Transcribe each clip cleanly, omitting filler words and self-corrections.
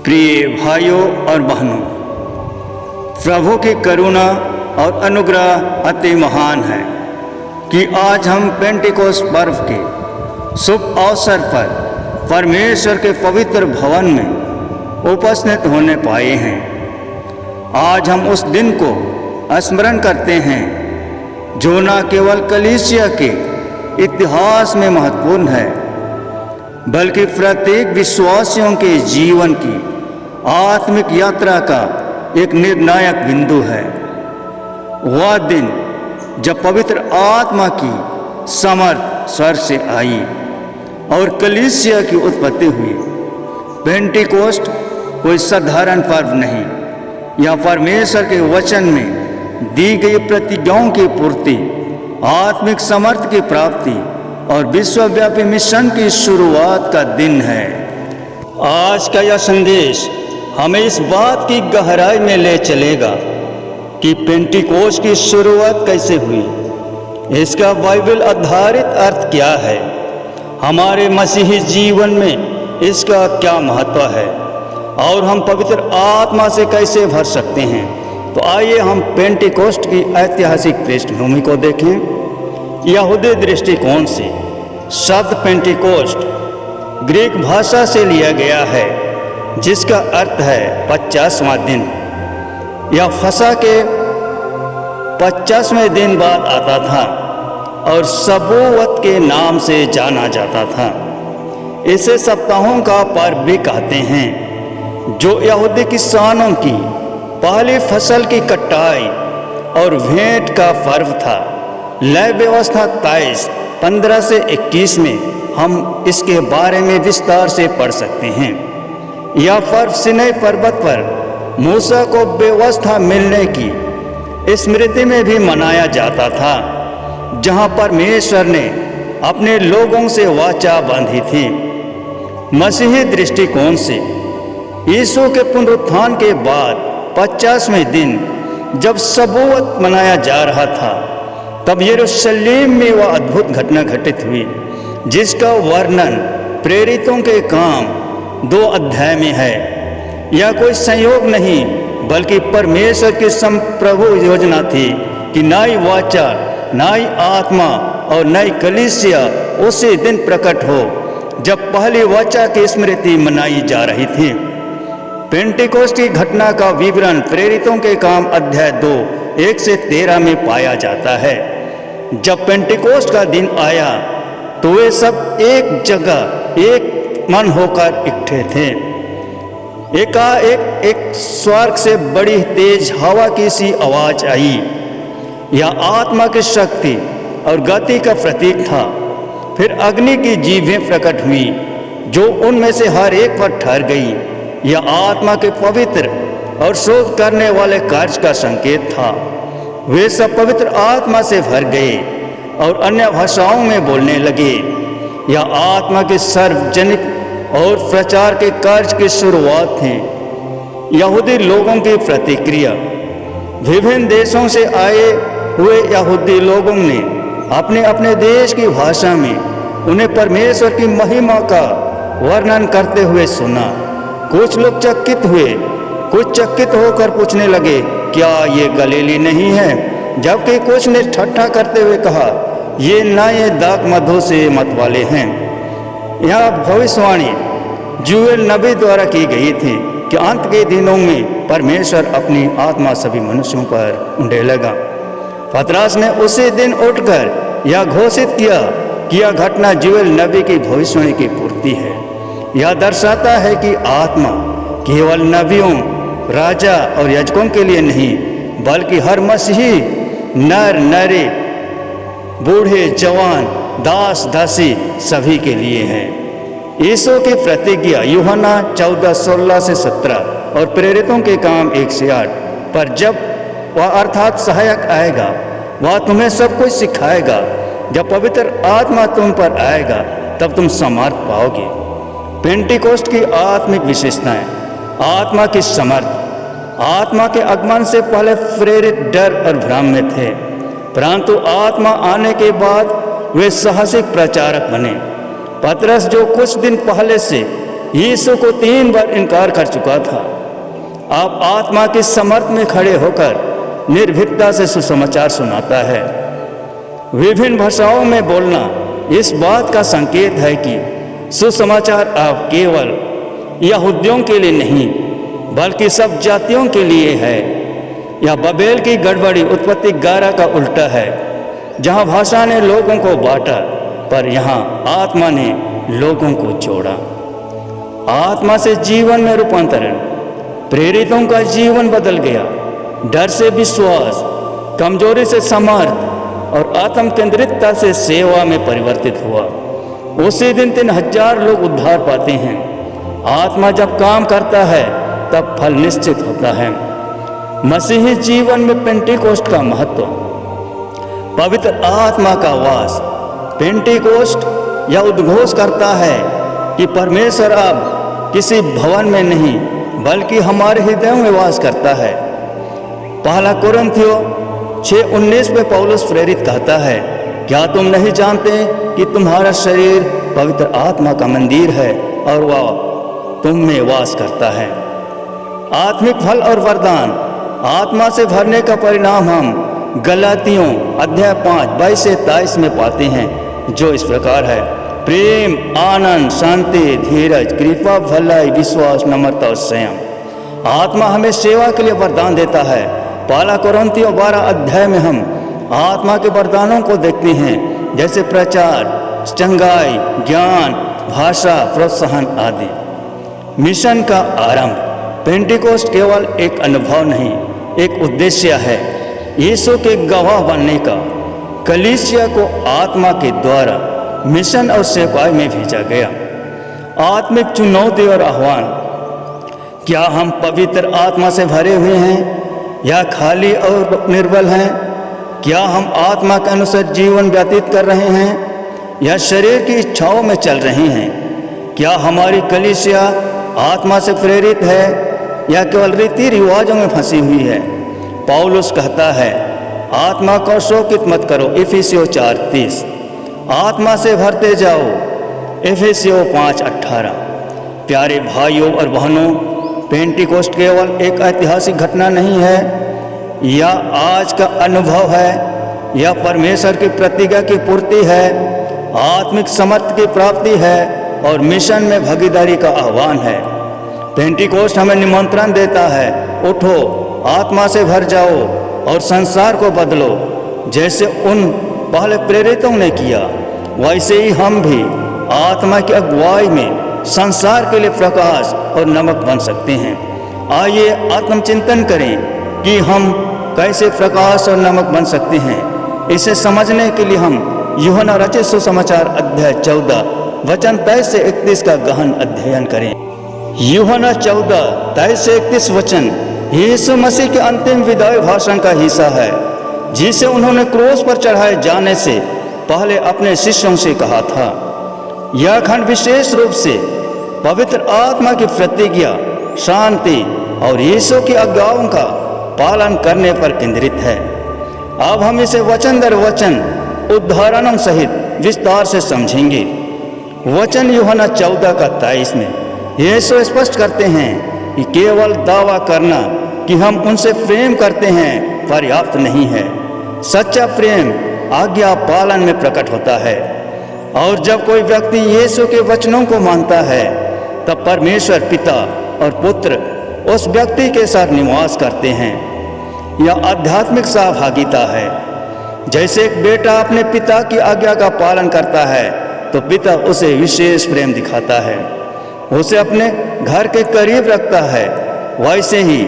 प्रिय भाइयों और बहनों, प्रभु की करुणा और अनुग्रह अति महान है कि आज हम पेंटिकोस्ट पर्व के शुभ अवसर पर परमेश्वर के पवित्र भवन में उपस्थित होने पाए हैं। आज हम उस दिन को स्मरण करते हैं जो न केवल कलीसिया के इतिहास में महत्वपूर्ण है, बल्कि प्रत्येक विश्वासियों के जीवन की आत्मिक यात्रा का एक निर्णायक बिंदु है। वह दिन जब पवित्र आत्मा की समर्थ स्वर्ग से आई और कलीसिया की उत्पत्ति हुई। पेंटिकोस्ट कोई साधारण पर्व नहीं, यह परमेश्वर के वचन में दी गई प्रतिज्ञाओं की पूर्ति, आत्मिक समर्थ की प्राप्ति और विश्वव्यापी मिशन की शुरुआत का दिन है। आज का यह संदेश हमें इस बात की गहराई में ले चलेगा कि पेंटिकोस्ट की शुरुआत कैसे हुई, इसका बाइबल आधारित अर्थ क्या है, हमारे मसीही जीवन में इसका क्या महत्व है और हम पवित्र आत्मा से कैसे भर सकते हैं। तो आइए हम पेंटिकोस्ट की ऐतिहासिक पृष्ठभूमि को देखें। यहूदी दृष्टिकोण से शब्द पेंटिकोस्ट ग्रीक भाषा से लिया गया है, जिसका अर्थ है 50वां दिन। यह फसह के 50वें दिन बाद आता था और सबूवत के नाम से जाना जाता था। इसे सप्ताहों का पर्व भी कहते हैं, जो यहूदी किसानों की पहली फसल की कटाई और भेंट का पर्व था। लय व्यवस्था 23:15 से 21 में हम इसके बारे में विस्तार से पढ़ सकते हैं। यह पर्व सीनै पर्वत पर मूसा को व्यवस्था मिलने की स्मृति में भी मनाया जाता था, जहां परमेश्वर ने अपने लोगों से वाचा बांधी थी। मसीही दृष्टिकोण से यीशु के पुनरुत्थान के बाद 50वें दिन जब सबूवत मनाया जा रहा था, तब यरूशलेम में वह अद्भुत घटना घटित हुई, जिसका वर्णन प्रेरितों के काम 2 अध्याय में है। यह कोई संयोग नहीं, बल्कि परमेश्वर की संप्रभु योजना थी कि नई वाचा, नई आत्मा और नई कलीसिया उसी दिन प्रकट हो जब पहली वाचा की स्मृति मनाई जा रही थी। पेंटिकोस्ट की घटना का विवरण प्रेरितों के काम अध्याय 2:1 से 13 में पाया जाता है। जब पेंटिकोस्ट का दिन आया तो वे सब एक जगह एक मन होकर इकट्ठे थे। एकाएक एक स्वर्ग से बड़ी तेज हवा की सी आवाज आई। यह आत्मा की शक्ति और गति का प्रतीक था। फिर अग्नि की जीभें प्रकट हुई, जो उनमें से हर एक पर ठहर गई। यह आत्मा के पवित्र और शोध करने वाले कार्य का संकेत था। वे सब पवित्र आत्मा से भर गए और अन्य भाषाओं में बोलने लगे। यह आत्मा के सार्वजनिक और प्रचार के कार्य की शुरुआत थी। यहूदी लोगों की प्रतिक्रिया। विभिन्न देशों से आए हुए यहूदी लोगों ने अपने अपने देश की भाषा में उन्हें परमेश्वर की महिमा का वर्णन करते हुए सुना। कुछ लोग चकित हुए, कुछ चकित होकर पूछने लगे, क्या ये गलीली नहीं है? जबकि कुछ ने ठट्ठा करते हुए कहा, ये नए दाख मधु से मत वाले हैं। यह भविष्यवाणी जूएल नबी द्वारा की गई थी कि अंत के दिनों में परमेश्वर अपनी आत्मा सभी मनुष्यों पर उंडेलेगा। पतरस ने उसी दिन उठकर यह घोषित किया कि यह घटना जूएल नबी की भविष्यवाणी की पूर्ति है। यह दर्शाता है कि आत्मा केवल नबियों, राजा और याजकों के लिए नहीं, बल्कि हर मसीही नर नारी, बूढ़े जवान, दास दासी सभी के लिए है। यीशु की प्रतिज्ञा यूहन्ना 14:16 से 17 और प्रेरितों के काम 1 से 8 पर, जब वह अर्थात सहायक आएगा, वह तुम्हें सब कुछ सिखाएगा। जब पवित्र आत्मा तुम पर आएगा, तब तुम समर्थ पाओगे। पेंटिकोस्ट की आत्मिक विशेषताएं। आत्मा की समर्थ। आत्मा के आगमन से पहले प्रेरित डर और भ्रम में थे, परंतु आत्मा आने के बाद वे साहसिक प्रचारक बने। पतरस, जो कुछ दिन पहले से यीशु को 3 बार इनकार कर चुका था। आप आत्मा की समर्थ में खड़े होकर निर्भीकता से सुसमाचार सुनाता है। विभिन्न भाषाओं में बोलना इस बात का संकेत है कि सुसमाचार अब केवल यहूदियों के लिए नहीं बल्कि सब जातियों के लिए है। यह बबेल की गड़बड़ी उत्पत्ति 11 का उल्टा है, जहां भाषा ने लोगों को बांटा पर यहाँ आत्मा ने लोगों को जोड़ा। आत्मा से जीवन में रूपांतरण, प्रेरितों का जीवन बदल गया। डर से विश्वास, कमजोरी से समर्थ और आत्म केंद्रितता से सेवा में परिवर्तित हुआ। उसी दिन 3000 लोग उद्धार पाते हैं। आत्मा जब काम करता है तब फल निश्चित होता है। मसीही जीवन में पेंटिकोस्ट का महत्व, पवित्र आत्मा का वास। पेंटिकोस्ट यह उद्घोष करता है कि परमेश्वर अब किसी भवन में नहीं बल्कि हमारे हृदयों में वास करता है। पहला कुरिन्थियों 6:19 में पौलुस प्रेरित कहता है, क्या तुम नहीं जानते कि तुम्हारा शरीर पवित्र आत्मा का मंदिर है और वह तुम में वास करता है। आत्मिक फल और वरदान, आत्मा से भरने का परिणाम हम गलातियों अध्याय 5:22-23 में पाते हैं, जो इस प्रकार है, प्रेम, आनंद, शांति, धीरज, कृपा, भलाई, विश्वास, नम्रता और संयम। आत्मा हमें सेवा के लिए वरदान देता है। पहला कुरिन्थियों 12 अध्याय में हम आत्मा के वरदानों को देखते हैं, जैसे प्रचार, चंगाई, ज्ञान, भाषा, प्रोत्साहन आदि। मिशन का आरंभ, पेंटिकोस्ट केवल एक अनुभव नहीं, एक उद्देश्य है, यीशु के गवाह बनने का। कलीसिया को आत्मा के द्वारा मिशन और सेवकाई में भेजा गया। आत्मिक चुनौती और आह्वान, क्या हम पवित्र आत्मा से भरे हुए हैं या खाली और निर्बल हैं? क्या हम आत्मा के अनुसार जीवन व्यतीत कर रहे हैं या शरीर की इच्छाओं में चल रहे हैं? क्या हमारी कलीसिया आत्मा से प्रेरित है या केवल रीति रिवाजों में फंसी हुई है? पौलुस कहता है, आत्मा को शोकित मत करो, इफिसियों 4:30। आत्मा से भरते जाओ, इफिसियों 5:18। प्यारे भाइयों और बहनों, पेंटिकोस्ट केवल एक ऐतिहासिक घटना नहीं है या आज का अनुभव है, यह परमेश्वर की प्रतिज्ञा की पूर्ति है, आत्मिक समर्थ की प्राप्ति है और मिशन में भागीदारी का आह्वान है। पेंटिकोस्ट हमें निमंत्रण देता है, उठो, आत्मा से भर जाओ और संसार को बदलो। जैसे उन पहले प्रेरितों ने किया, वैसे ही हम भी आत्मा की अगुवाई में संसार के लिए प्रकाश और नमक बन सकते हैं। आइए आत्मचिंतन करें कि हम कैसे प्रकाश और नमक बन सकते हैं। इसे समझने के लिए हम यूहन्ना रचित सुसमाचार अध्याय 14 वचन 23 से 31 का गहन अध्ययन करें। यूहन्ना 14 23 से 31 वचन यीशु मसीह के अंतिम विदाई भाषण का हिस्सा है, जिसे उन्होंने क्रूस पर चढ़ाए जाने से पहले अपने शिष्यों से कहा था। यह खंड विशेष रूप से पवित्र आत्मा की प्रतिज्ञा, शांति और यीशु की आज्ञाओं का पालन करने पर केंद्रित है। अब हम इसे वचन दर वचन उदाहरणों सहित विस्तार से समझेंगे। वचन यूहन्ना 14 का 23 में यीशु स्पष्ट करते हैं कि केवल दावा करना कि हम उनसे प्रेम करते हैं पर्याप्त नहीं है। सच्चा प्रेम आज्ञा पालन में प्रकट होता है, और जब कोई व्यक्ति यीशु के वचनों को मानता है तब परमेश्वर पिता और पुत्र उस व्यक्ति के साथ निवास करते हैं। यह आध्यात्मिक सहभागिता है। जैसे एक बेटा अपने पिता की आज्ञा का पालन करता है तो पिता उसे विशेष प्रेम दिखाता है, उसे अपने घर के करीब रखता है। वैसे ही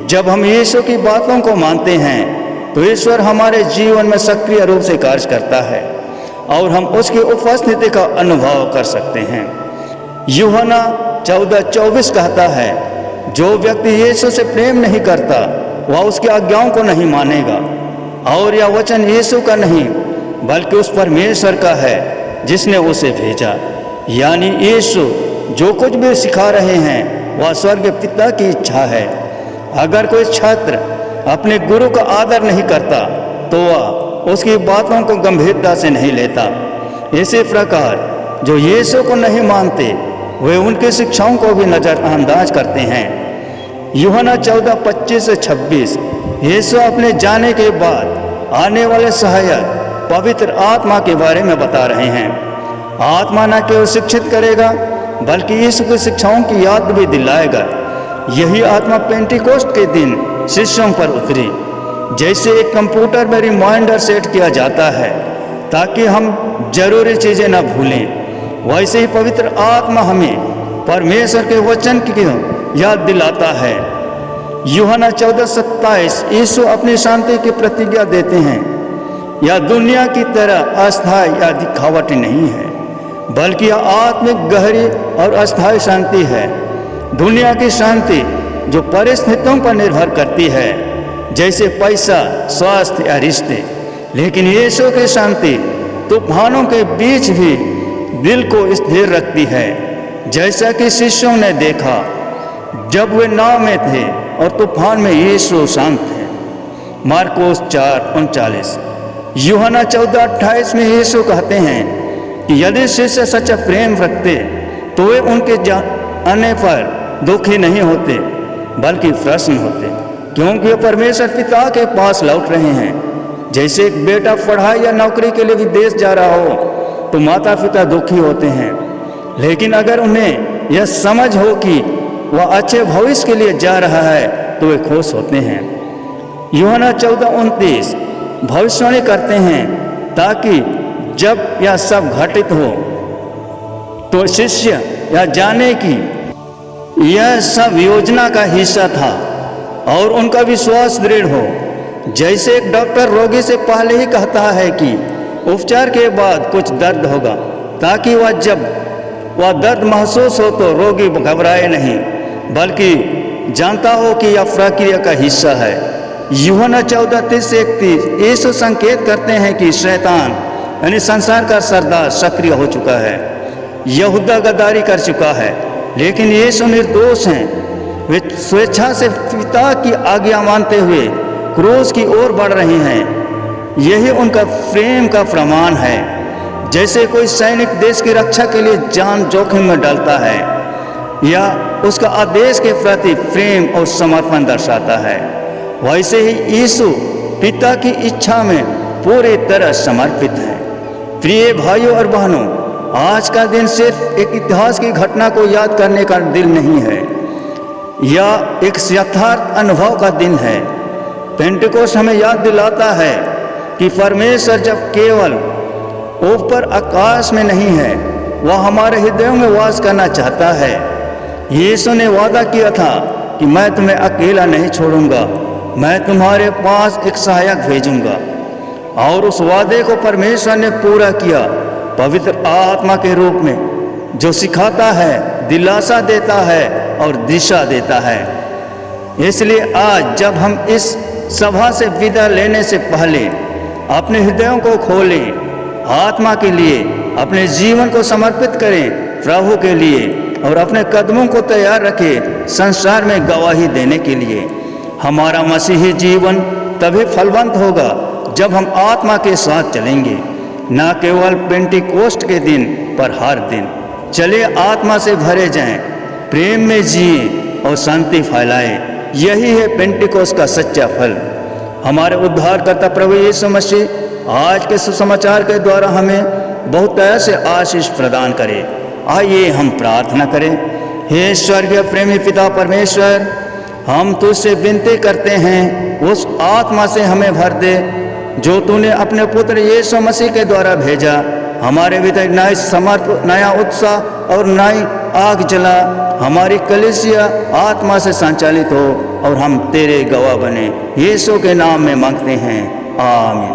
जब हम यीशु की बातों को मानते हैं तो ईश्वर हमारे जीवन में सक्रिय रूप से कार्य करता है और हम उसकी उपस्थिति का अनुभव कर सकते हैं। यूहन्ना 14:24 कहता है, जो व्यक्ति यीशु से प्रेम नहीं करता वह उसकी आज्ञाओं को नहीं मानेगा। और यह वचन यीशु का नहीं बल्कि उस परमेश्वर का है जिसने उसे भेजा। यानी यीशु जो कुछ भी सिखा रहे हैं वह स्वर्ग पिता की इच्छा है। अगर कोई छात्र अपने गुरु का आदर नहीं करता तो वह उसकी बातों को गंभीरता से नहीं लेता। इसी प्रकार जो यीशु को नहीं मानते वे उनकी शिक्षाओं को भी नज़रअंदाज करते हैं। यूहन्ना 14:25-26 यीशु अपने जाने के बाद आने वाले सहायक पवित्र आत्मा के बारे में बता रहे हैं। आत्मा न केवल शिक्षित करेगा बल्कि यीशु की शिक्षाओं की याद भी दिलाएगा। यही आत्मा पेंटिकोस्ट के दिन शिष्यों पर उतरी। जैसे एक कंप्यूटर में रिमाइंडर सेट किया जाता है ताकि हम जरूरी चीज़ें न भूलें, वैसे ही पवित्र आत्मा हमें परमेश्वर के वचन की याद दिलाता है। यूहन्ना 14:27 यीशु अपनी शांति की प्रतिज्ञा देते हैं। यह दुनिया की तरह अस्थायी या दिखावटी नहीं है, बल्कि यह आत्मिक गहरी और अस्थायी शांति है। दुनिया की शांति जो परिस्थितियों पर निर्भर करती है, जैसे पैसा, स्वास्थ्य या रिश्ते, लेकिन यीशु की शांति तूफानों के बीच भी दिल को स्थिर रखती है, जैसा कि शिष्यों ने देखा जब वे नाव में थे और तूफान में यीशु शांत थे। मार्कोस 4:39। यूहन्ना 14:28 में यीशु कहते हैं कि यदि शिष्य सच्चा प्रेम रखते तो वे उनके आने पर दुखी नहीं होते बल्कि प्रसन्न होते, क्योंकि वे परमेश्वर पिता के पास लौट रहे हैं। जैसे एक बेटा पढ़ाई या नौकरी के लिए विदेश जा रहा हो तो माता पिता दुखी होते हैं, लेकिन अगर उन्हें यह समझ हो कि वह अच्छे भविष्य के लिए जा रहा है तो वे खुश होते हैं। यूहन्ना 14:29 भविष्यवाणी करते हैं ताकि जब यह सब घटित हो तो शिष्य यह जाने कि यह सब योजना का हिस्सा था और उनका विश्वास दृढ़ हो। जैसे एक डॉक्टर रोगी से पहले ही कहता है कि उपचार के बाद कुछ दर्द होगा, ताकि वह जब वह दर्द महसूस हो तो रोगी घबराए नहीं बल्कि जानता हो कि यह प्रक्रिया का हिस्सा है। यूहन्ना 14:30-31 यीशु संकेत करते हैं कि शैतान यानी संसार का सरदार सक्रिय हो चुका है। यहूदा गद्दारी कर चुका है, लेकिन यीशु निर्दोष हैं। वे स्वेच्छा से पिता की आज्ञा मानते हुए क्रूस की ओर बढ़ रहे हैं। यही उनका प्रेम का प्रमाण है। जैसे कोई सैनिक देश की रक्षा के लिए जान जोखिम में डालता है या उसका आदेश के प्रति प्रेम और समर्पण दर्शाता है, वैसे ही यीशु पिता की इच्छा में पूरी तरह समर्पित है। प्रिय भाइयों और बहनों, आज का दिन सिर्फ एक इतिहास की घटना को याद करने का दिन नहीं है, यह एक यथार्थ अनुभव का दिन है। पेंटिकोस्ट हमें याद दिलाता है कि परमेश्वर जब केवल ऊपर आकाश में नहीं है, वह हमारे हृदयों में वास करना चाहता है। यीशु ने वादा किया था कि मैं तुम्हें अकेला नहीं छोड़ूंगा, मैं तुम्हारे पास एक सहायक भेजूंगा, और उस वादे को परमेश्वर ने पूरा किया पवित्र आत्मा के रूप में, जो सिखाता है, दिलासा देता है और दिशा देता है। इसलिए आज जब हम इस सभा से विदा लेने से पहले अपने हृदयों को खोलें, आत्मा के लिए अपने जीवन को समर्पित करें प्रभु के लिए, और अपने कदमों को तैयार रखें संसार में गवाही देने के लिए। हमारा मसीही जीवन तभी फलवंत होगा जब हम आत्मा के साथ चलेंगे, न केवल पेंटिकोस्ट के दिन पर हर दिन। चलिए आत्मा से भरे जाएं, प्रेम में जिए और शांति फैलाएं। यही है पेंटिकोस्ट का सच्चा फल। हमारे उद्धारकर्ता प्रभु यीशु मसीह आज के सुसमाचार के द्वारा हमें बहुत तरह से आशीष प्रदान करे। आइए हम प्रार्थना करें। हे स्वर्गीय प्रेमी पिता परमेश्वर, हम तुझसे विनती करते हैं उस आत्मा से हमें भर दे जो तूने अपने पुत्र यीशु मसीह के द्वारा भेजा। हमारे भीतर नए समर्थ, नया उत्साह और नई आग जला। हमारी कलीसिया आत्मा से संचालित हो और हम तेरे गवाह बने। यीशु के नाम में मांगते हैं, आमीन।